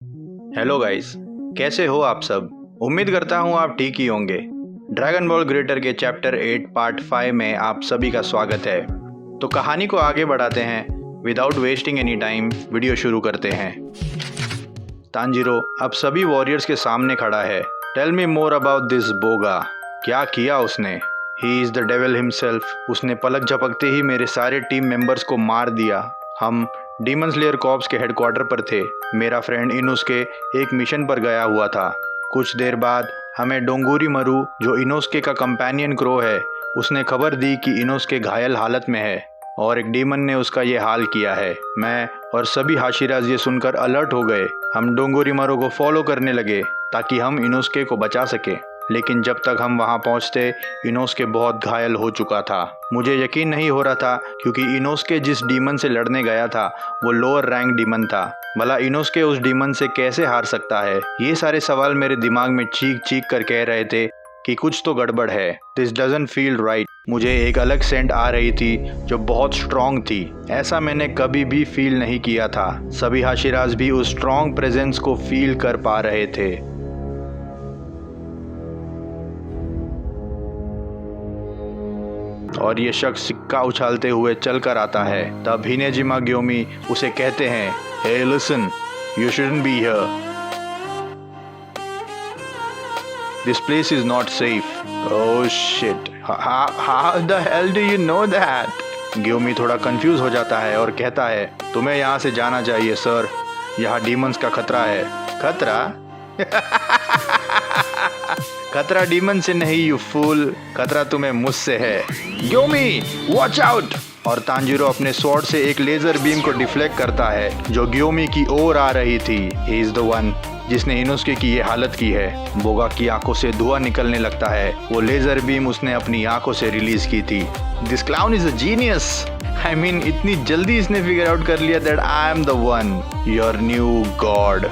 Hello guys, कैसे हो आप सब। उम्मीद करता हूँ आप ठीक ही होंगे। ड्रैगन बॉल ग्रेटर के चैप्टर 8 पार्ट 5 में आप सभी का स्वागत है। तो कहानी को आगे बढ़ाते हैं। Without wasting any time video शुरू करते हैं। तांजीरो अब सभी वॉरियर्स के सामने खड़ा है। Tell me more about this Boga. क्या किया उसने? He is the devil himself. उसने पलक झपकते ही मेरे सारे टीम मेंबर्स को मार दिया। हम डीमन स्लेयर कॉर्प्स के हेडक्वार्टर पर थे। मेरा फ्रेंड इनोस्के एक मिशन पर गया हुआ था। कुछ देर बाद हमें डोंगुरी मरु, जो इनोस्के का कंपेनियन क्रो है, उसने खबर दी कि इनोस्के घायल हालत में है और एक डीमन ने उसका ये हाल किया है। मैं और सभी हाशिराज ये सुनकर अलर्ट हो गए। हम डोंगुरी मरु को फॉलो करने लगे ताकि हम इनोस्के को बचा सके। लेकिन जब तक हम वहां पहुंचते, इनोस्के बहुत घायल हो चुका था। मुझे यकीन नहीं हो रहा था क्योंकि इनोस्के जिस डीमन से लड़ने गया था वो लोअर रैंक डीमन था। भला इनोस्के उस डीमन से कैसे हार सकता है? ये सारे सवाल मेरे दिमाग में चीख चीख कर कह रहे थे कि कुछ तो गड़बड़ है। This doesn't feel right. मुझे एक अलग सेंट आ रही थी जो बहुत स्ट्रॉन्ग थी। ऐसा मैंने कभी भी फील नहीं किया था। सभी हाशिराज भी उस स्ट्रॉन्ग प्रेजेंस को फील कर पा रहे थे। और ये शख्स सिक्का उछालते हुए चल कर आता है। तब हिनेजिमा ग्योमी उसे कहते हैं, hey listen, you shouldn't be here. This place is not safe. Oh shit, how the hell do you know that? Gyomei थोड़ा कंफ्यूज हो जाता है और कहता है, तुम्हें यहाँ से जाना चाहिए सर। यहाँ डीमंस का खतरा है। खतरा? खतरा डीमन से नहीं यू फूल, खतरा तुम्हें मुझसे है। ग्योमी वॉच आउट! और तांजीरो अपने स्वॉर्ड से एक लेजर बीम को डिफ्लेक्ट करता है जो ग्योमी की ओर आ रही थी। ही इज द वन जिसने इनोस्के की ये हालत की है। बोगा की आंखों से धुआं निकलने लगता है। वो लेजर बीम उसने अपनी आंखों से रिलीज की थी। This clown is a genius. I mean इतनी जल्दी इसने फिगर आउट कर लिया that I am the one, your new god.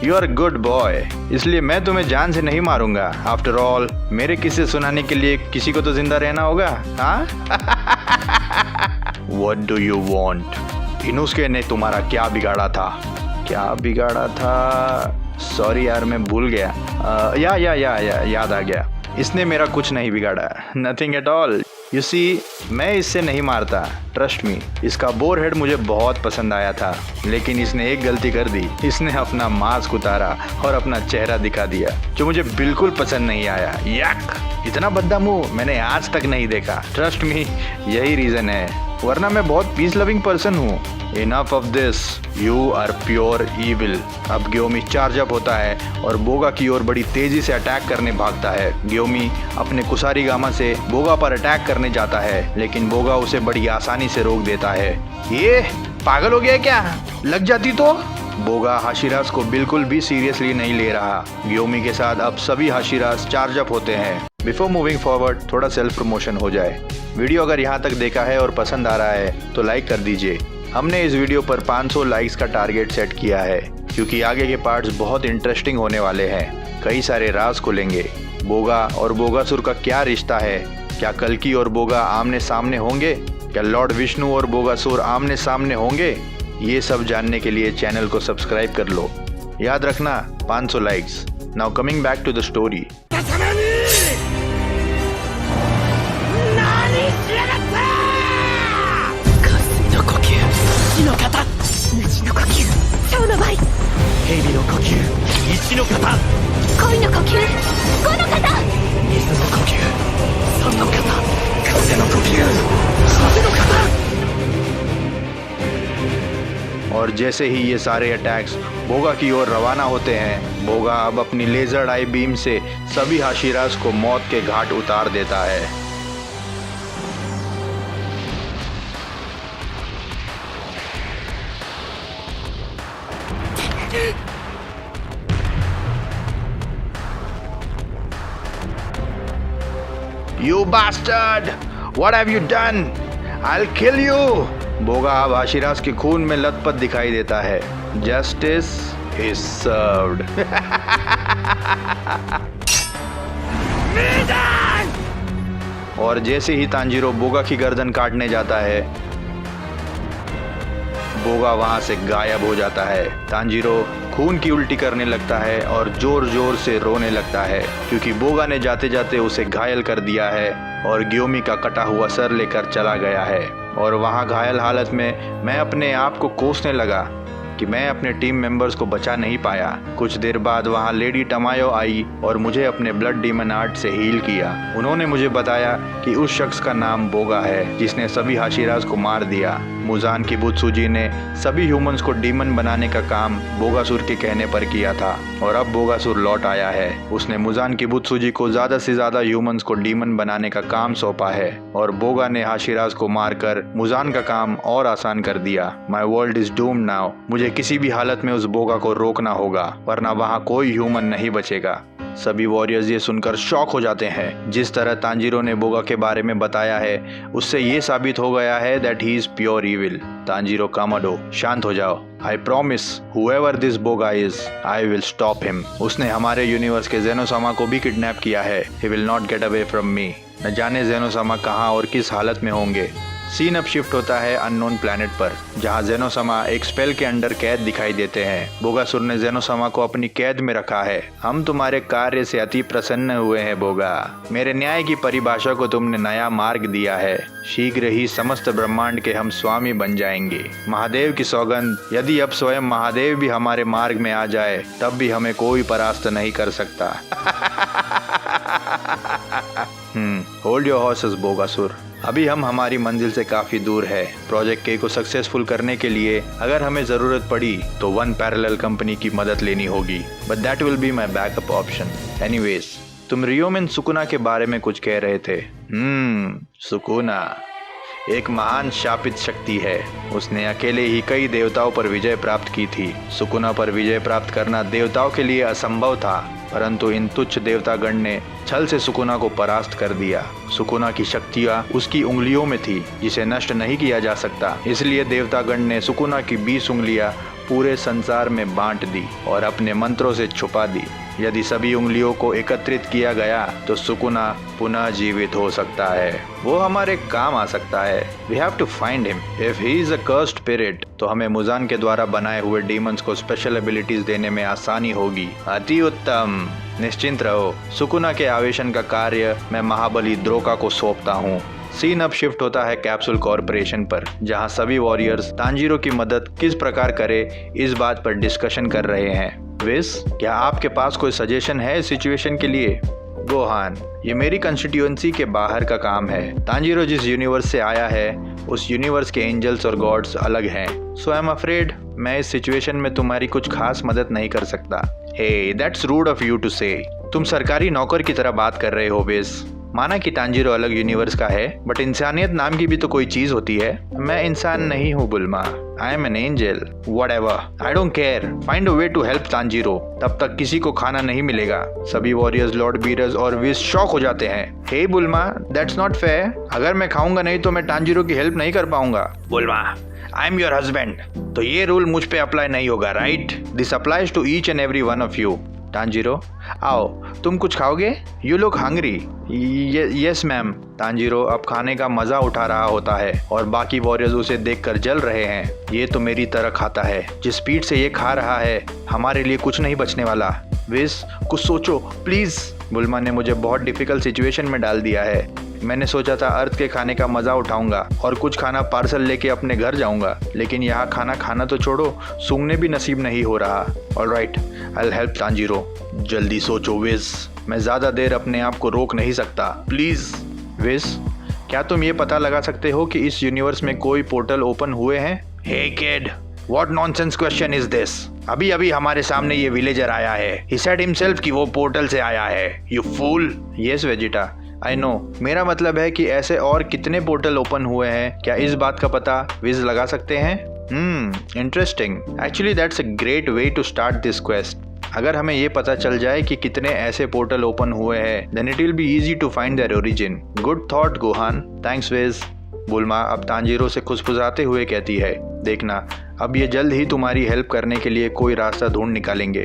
You are good boy, इसलिए मैं तुम्हें जान से नहीं मारूंगा। आफ्टर ऑल मेरे किस्से सुनाने के लिए किसी को तो जिंदा रहना होगा। हाँ? What do you want? Inosuke ने तुम्हारा क्या बिगाड़ा था? क्या बिगाड़ा था? सॉरी यार, मैं भूल गया। याद आ गया। इसने मेरा कुछ नहीं बिगाड़ा। Nothing at all. You see, मैं इससे नहीं मारता, ट्रस्ट मी। इसका बोर हेड मुझे बहुत पसंद आया था, लेकिन इसने एक गलती कर दी। इसने अपना मास्क उतारा और अपना चेहरा दिखा दिया, जो मुझे बिल्कुल पसंद नहीं आया। यक! इतना भद्दा मुंह मैंने आज तक नहीं देखा। ट्रस्ट मी, यही रीजन है, वरना मैं बहुत पीस लविंग पर्सन हूँ। Enough of this, you are pure evil. अब ग्योमी चार्ज अप होता है और बोगा की ओर बड़ी तेजी से अटैक करने भागता है। ग्योमी अपने कुसारीगामा से बोगा पर अटैक करने जाता है, लेकिन बोगा उसे बड़ी आसानी से रोक देता है। ये पागल हो गया क्या? लग जाती तो? बोगा हाशिराज को बिल्कुल भी सीरियसली नहीं ले रहा। ग्योमी के साथ अब सभी हाशिराज चार्ज अप होते हैं। बिफोर मूविंग फॉरवर्ड, थोड़ा सेल्फ प्रमोशन हो जाए। वीडियो अगर यहाँ तक देखा है और पसंद आ रहा है तो लाइक कर दीजिए। हमने इस वीडियो पर 500 लाइक्स का टारगेट सेट किया है, क्योंकि आगे के पार्ट्स बहुत इंटरेस्टिंग होने वाले हैं। कई सारे राज खुलेंगे। बोगा और बोगासुर का क्या रिश्ता है? क्या कल्कि और बोगा आमने सामने होंगे? क्या लॉर्ड विष्णु और बोगासुर आमने सामने होंगे? ये सब जानने के लिए चैनल को सब्सक्राइब कर लो। याद रखना, 500 likes. Now coming back to the story. और जैसे ही ये सारे अटैक्स बोगा की ओर रवाना होते हैं, बोगा अब अपनी लेजर आई बीम से सभी हाशिराज को मौत के घाट उतार देता है। You bastard! What have you done? I'll kill you! बोगा अब हाशिराज के खून में लथपथ दिखाई देता है। Justice is served. और जैसे ही तांजीरो बोगा की गर्दन काटने जाता है, बोगा वहां से गायब हो जाता है। तांजीरो खून की उल्टी करने लगता है और जोर जोर से रोने लगता है क्योंकि बोगा ने जाते जाते उसे घायल कर दिया है और ग्योमी का कटा हुआ सर लेकर चला गया है। और वहां घायल हालत में मैं अपने आप को कोसने लगा कि मैं अपने टीम मेंबर्स को बचा नहीं पाया। कुछ देर बाद वहां लेडी टमायो आई और मुझे अपने ब्लड डीमन आर्ट से हील किया। उन्होंने मुझे बताया कि उस शख्स का नाम बोगा है जिसने सभी हाशिराज को मार दिया। मुजान किबुत्सुजी ने सभी ह्यूमंस को डीमन बनाने का काम बोगासुर के कहने पर किया था और अब बोगासुर लौट आया है। उसने मुजान किबुत्सुजी को ज्यादा से ज्यादा ह्यूमंस को डीमन बनाने का काम सौंपा है और बोगा ने हाशिराज को मारकर मुजान का काम और आसान कर दिया। My world is doomed now. मुझे किसी भी हालत में उस बोगा को रोकना होगा वरना वहाँ कोई ह्यूमन नहीं बचेगा। सभी वॉरियर्स ये सुनकर शॉक हो जाते हैं। जिस तरह तांजीरो ने बोगा के बारे में बताया है उससे ये साबित हो गया है that he is pure evil. Tanjiro Kamado, शांत हो जाओ। I promise whoever this Boga is I will stop him. उसने हमारे यूनिवर्स के जेनोसामा को भी किडनैप किया है। He will not get away from me. न जाने जेनोसामा कहाँ और किस हालत में होंगे। सीन अब शिफ्ट होता है अननोन प्लैनेट पर जहां जेनोसामा एक स्पेल के अंडर कैद दिखाई देते हैं। बोगासुर ने जेनोसामा को अपनी कैद में रखा है। हम तुम्हारे कार्य से अति प्रसन्न हुए हैं बोगा। मेरे न्याय की परिभाषा को तुमने नया मार्ग दिया है। शीघ्र ही समस्त ब्रह्मांड के हम स्वामी बन जाएंगे। महादेव की सौगंध, यदि अब स्वयं महादेव भी हमारे मार्ग में आ जाए तब भी हमें कोई परास्त नहीं कर सकता। होल्ड योर हॉर्सेस बोगासुर। अभी हम हमारी मंजिल से काफी दूर है। प्रोजेक्ट के को सक्सेसफुल करने के लिए अगर हमें जरूरत पड़ी तो वन पैरेलल कंपनी की मदद लेनी होगी, but that will be my backup option. Anyways, तुम रियोमिन सुकुना के बारे में कुछ कह रहे थे। सुकुना एक महान शापित शक्ति है। उसने अकेले ही कई देवताओं पर विजय प्राप्त की थी। सुकुना पर विजय प्राप्त करना देवताओं के लिए असंभव था, परंतु इन तुच्छ देवतागण ने छल से सुकुना को परास्त कर दिया। सुकुना की शक्तियाँ उसकी उंगलियों में थी जिसे नष्ट नहीं किया जा सकता। इसलिए देवतागण ने सुकुना की 20 उंगलियां पूरे संसार में बांट दी और अपने मंत्रों से छुपा दी। यदि सभी उंगलियों को एकत्रित किया गया तो सुकुना पुनः जीवित हो सकता है। वो हमारे काम आ सकता है। We have to find him. If he is a cursed spirit तो हमें मुजान के द्वारा बनाए हुए डीमंस को स्पेशल एबिलिटीज देने में आसानी होगी। अति उत्तम, निश्चिंत रहो। सुकुना के आवेशन का कार्य मैं महाबली द्रोका को सौंपता हूँ। सीन अब शिफ्ट होता है कैप्सूल कॉरपोरेशन पर जहां सभी वॉरियर्स तांजीरो की मदद किस प्रकार करे इस बात पर डिस्कशन कर रहे हैं। विस, क्या आपके पास कोई सजेशन है इस सिचुएशन के लिए? गोहान, ये मेरी कंस्टिट्यूएंसी के बाहर का काम है। तांजीरो जिस यूनिवर्स से आया है उस यूनिवर्स के एंजल्स और गॉड्स अलग हैं। सो आई एम अफ्रेड मैं इस सिचुएशन में तुम्हारी कुछ खास मदद नहीं कर सकता। Hey, that's rude of you to say. तुम सरकारी नौकर की तरह बात कर रहे हो विस। माना कि तांजीरो अलग यूनिवर्स का है, बट इंसानियत नाम की भी तो कोई चीज होती है। मैं इंसान नहीं हूँ Bulma, I am an angel. Whatever, I don't care. Find a way to help Tanjiro. तब तक किसी को खाना नहीं मिलेगा। सभी वॉरियर्स, लॉर्ड बीरस और विस शॉक हो जाते हैं। हे बुल्मा, दैट्स नॉट फेयर। अगर मैं खाऊंगा नहीं तो मैं तांजीरो की हेल्प नहीं कर पाऊंगा। Bulma, I am your husband, तो ये रूल मुझ पे अप्लाई नहीं होगा, right? This applies to each and every one of you. Tanjiro, आओ, तुम कुछ खाओगे? You look hungry. Yes ma'am. Tanjiro अब खाने का मजा उठा रहा होता है और बाकी वॉरियर्स उसे देखकर जल रहे हैं। ये तो मेरी तरह खाता है। जिस स्पीड से ये खा रहा है हमारे लिए कुछ नहीं बचने वाला। विस, कुछ सोचो प्लीज। बुल्मा ने मुझे बहुत डिफिकल्ट सिचुएशन में डाल दिया है। मैंने सोचा था अर्थ के खाने का मजा उठाऊंगा और कुछ खाना पार्सल लेके अपने घर जाऊंगा, लेकिन यहाँ खाना खाना तो छोड़ो, सूंघने भी नसीब नहीं हो रहा। Alright, I will help Tanjiro. जल्दी सोचो विस, मैं ज्यादा देर अपने आप को रोक नहीं सकता, प्लीज। विस, क्या तुम ये पता लगा सकते हो कि इस यूनिवर्स में कोई पोर्टल ओपन हुए हैं? Hey kid, what nonsense question is this? अभी अभी हमारे सामने ये विलेजर आया है। ही सेड हिमसेल्फ कि वो पोर्टल से आया है। You fool. Yes Vegeta, I know. मेरा मतलब है कि ऐसे और कितने पोर्टल ओपन हुए हैं, क्या इस बात का पता विज लगा सकते हैं? Interesting. Actually that's a great way to start this quest. अगर हमें ये पता चल जाए कि कितने ऐसे पोर्टल ओपन हुए हैं, then it will be easy to find their origin. Good thought Gohan, thanks Whis. Bulma अब तांजीरो से खुशफुसाते हुए कहती है, देखना अब ये जल्द ही तुम्हारी हेल्प करने के लिए कोई रास्ता ढूंढ निकालेंगे।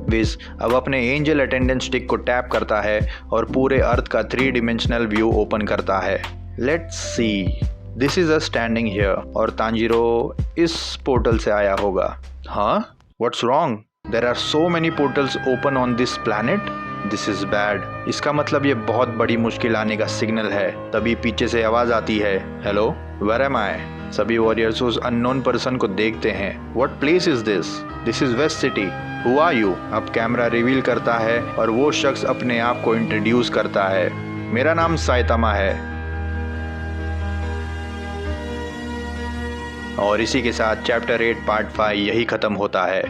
विज अब अपने एंजल अटेंडेंस स्टिक को टैप करता है और पूरे अर्थ का 3 डिमेंशनल व्यू ओपन करता है। Let's see. This is a standing here और तांजीरो इस पोर्टल से आया होगा। हाँ, what's wrong? There are so many portals open on this planet. This is bad. इसका मतलब ये बहुत बड़ी मुश्किल आने का सिग्नल है। तभी पीछे से आवाज आती है, हेलो, वेयर एम आई? सभी वॉरियर्स उस अननोन पर्सन को देखते हैं। What place is this? This is west city. Who are you? अब कैमरा रिवील करता है और वो शख्स अपने आप को इंट्रोड्यूस करता है। मेरा नाम साइतामा है। और इसी के साथ चैप्टर 8 पार्ट 5 यही ख़त्म होता है।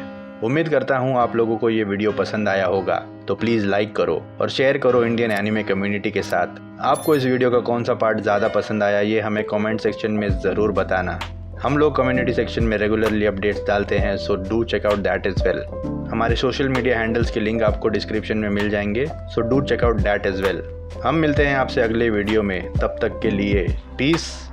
उम्मीद करता हूँ आप लोगों को ये वीडियो पसंद आया होगा, तो प्लीज़ लाइक करो और शेयर करो इंडियन एनिमे कम्युनिटी के साथ। आपको इस वीडियो का कौन सा पार्ट ज़्यादा पसंद आया ये हमें कमेंट सेक्शन में ज़रूर बताना। हम लोग कम्युनिटी सेक्शन में रेगुलरली अपडेट्स डालते हैं, so do check out that as well. हमारे सोशल मीडिया हैंडल्स के लिंक आपको डिस्क्रिप्शन में मिल जाएंगे, so do check out that as well. हम मिलते हैं आपसे अगले वीडियो में, तब तक के लिए पीस।